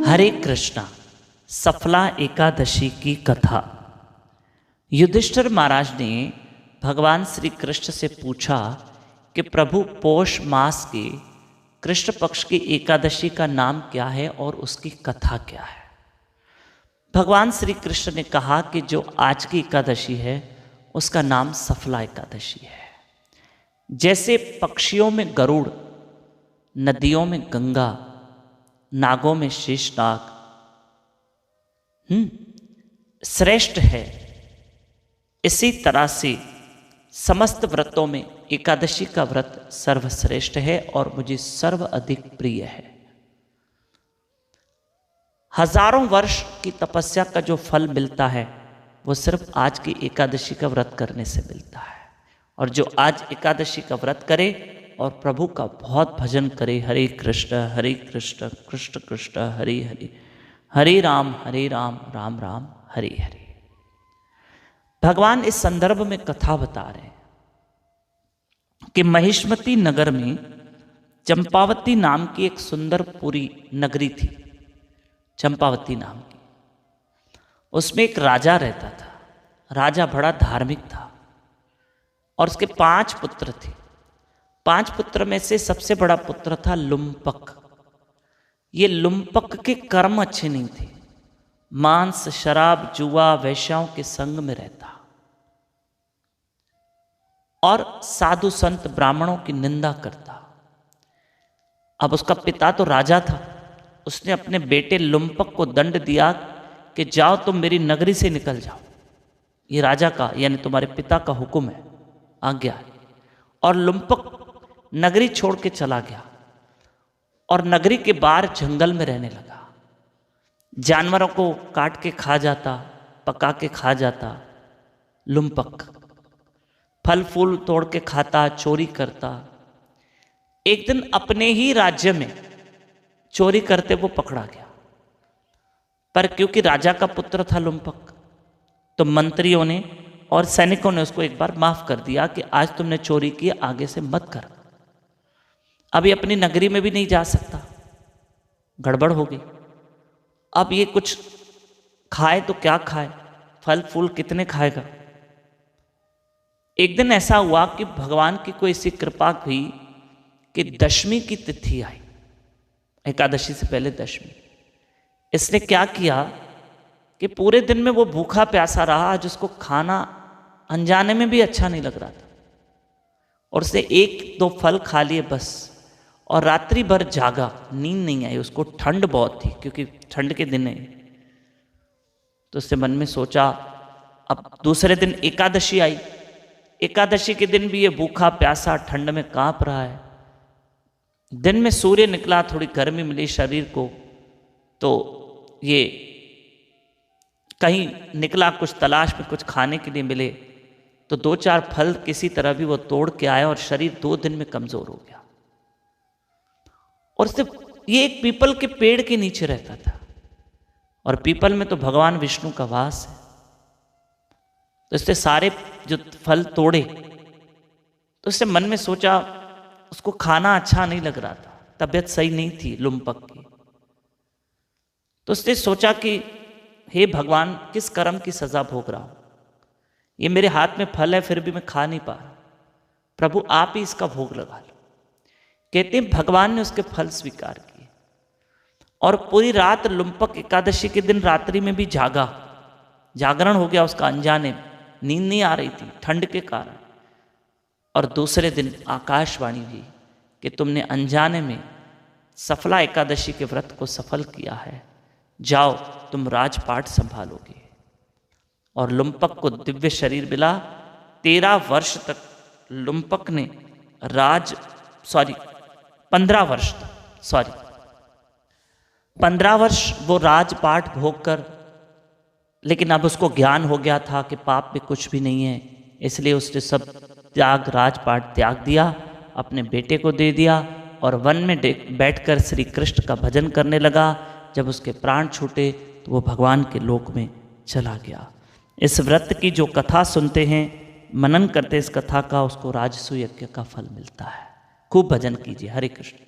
हरे कृष्णा। सफला एकादशी की कथा। युधिष्ठिर महाराज ने भगवान श्री कृष्ण से पूछा कि प्रभु, पौष मास के कृष्ण पक्ष की एकादशी का नाम क्या है और उसकी कथा क्या है। भगवान श्री कृष्ण ने कहा कि जो आज की एकादशी है उसका नाम सफला एकादशी है। जैसे पक्षियों में गरुड़, नदियों में गंगा, नागों में शेषनाग श्रेष्ठ है, इसी तरह से समस्त व्रतों में एकादशी का व्रत सर्वश्रेष्ठ है और मुझे सर्व अधिक प्रिय है। हजारों वर्ष की तपस्या का जो फल मिलता है वो सिर्फ आज की एकादशी का व्रत करने से मिलता है। और जो आज एकादशी का व्रत करे और प्रभु का बहुत भजन करे, हरे कृष्ण कृष्ण कृष्ण हरे हरे, हरे राम राम राम हरे हरे। भगवान इस संदर्भ में कथा बता रहे हैं कि महिष्मती नगर में चंपावती नाम की एक सुंदर पुरी नगरी थी। चंपावती नाम की, उसमें एक राजा रहता था। राजा बड़ा धार्मिक था और उसके 5 पुत्र थे। 5 पुत्र में से सबसे बड़ा पुत्र था लुम्पक। ये लुम्पक के कर्म अच्छे नहीं थे। मांस, शराब, जुआ, वैश्याओं के संग में रहता और साधु संत ब्राह्मणों की निंदा करता। अब उसका पिता तो राजा था, उसने अपने बेटे लुम्पक को दंड दिया कि जाओ तुम मेरी नगरी से निकल जाओ। ये राजा का यानी तुम्हारे पिता का हुक्म है, आज्ञा है। और लुम्पक नगरी छोड़ के चला गया और नगरी के बाहर जंगल में रहने लगा। जानवरों को काट के खा जाता, पका के खा जाता। लुम्पक फल फूल तोड़ के खाता, चोरी करता। एक दिन अपने ही राज्य में चोरी करते वो पकड़ा गया, पर क्योंकि राजा का पुत्र था लुम्पक, तो मंत्रियों ने और सैनिकों ने उसको एक बार माफ कर दिया कि आज तुमने चोरी की, आगे से मत कर। अभी अपनी नगरी में भी नहीं जा सकता, गड़बड़ हो गई। अब ये कुछ खाए तो क्या खाए, फल फूल कितने खाएगा। एक दिन ऐसा हुआ कि भगवान की कोई ऐसी कृपा हुई कि दशमी की तिथि आई, एकादशी से पहले दशमी। इसने क्या किया कि पूरे दिन में वो भूखा प्यासा रहा, जिसको खाना अनजाने में भी अच्छा नहीं लग रहा था, और उसने 1-2 फल खा लिए बस। और रात्रि भर जागा, नींद नहीं आई उसको। ठंड बहुत थी क्योंकि ठंड के दिन है। तो उसने मन में सोचा, अब दूसरे दिन एकादशी आई। एकादशी के दिन भी ये भूखा प्यासा ठंड में कांप रहा है। दिन में सूर्य निकला, थोड़ी गर्मी मिली शरीर को, तो ये कहीं निकला, कुछ तलाश में कुछ खाने के लिए मिले, तो 2-4 फल किसी तरह भी वो तोड़ के आया और शरीर 2 दिन में कमजोर हो गया। और सिर्फ ये एक पीपल के पेड़ के नीचे रहता था, और पीपल में तो भगवान विष्णु का वास है। तो इससे सारे जो फल तोड़े, तो इससे मन में सोचा, उसको खाना अच्छा नहीं लग रहा था, तबीयत सही नहीं थी लुम्पक की। तो उसने सोचा कि हे भगवान, किस कर्म की सजा भोग रहा हूं, ये मेरे हाथ में फल है फिर भी मैं खा नहीं पा रहा। प्रभु आप ही इसका भोग लगा लो। कहते हैं भगवान ने उसके फल स्वीकार किए और पूरी रात लुम्पक एकादशी के दिन रात्रि में भी जागा। जागरण हो गया उसका अनजाने में, नींद नहीं आ रही थी ठंड के कारण। और दूसरे दिन आकाशवाणी हुई कि तुमने अनजाने में सफला एकादशी के व्रत को सफल किया है, जाओ तुम राजपाट संभालोगे। और लुम्पक को दिव्य शरीर मिला। 13 वर्ष तक लुम्पक ने 15 वर्ष वो राजपाट भोग कर, लेकिन अब उसको ज्ञान हो गया था कि पाप में कुछ भी नहीं है, इसलिए उसने सब राजपाट त्याग दिया, अपने बेटे को दे दिया और वन में बैठकर श्री कृष्ण का भजन करने लगा। जब उसके प्राण छूटे तो वो भगवान के लोक में चला गया। इस व्रत की जो कथा सुनते हैं, मनन करते इस कथा का, उसको राजसूय यज्ञ का फल मिलता है। खूब भजन कीजिए। हरे कृष्ण।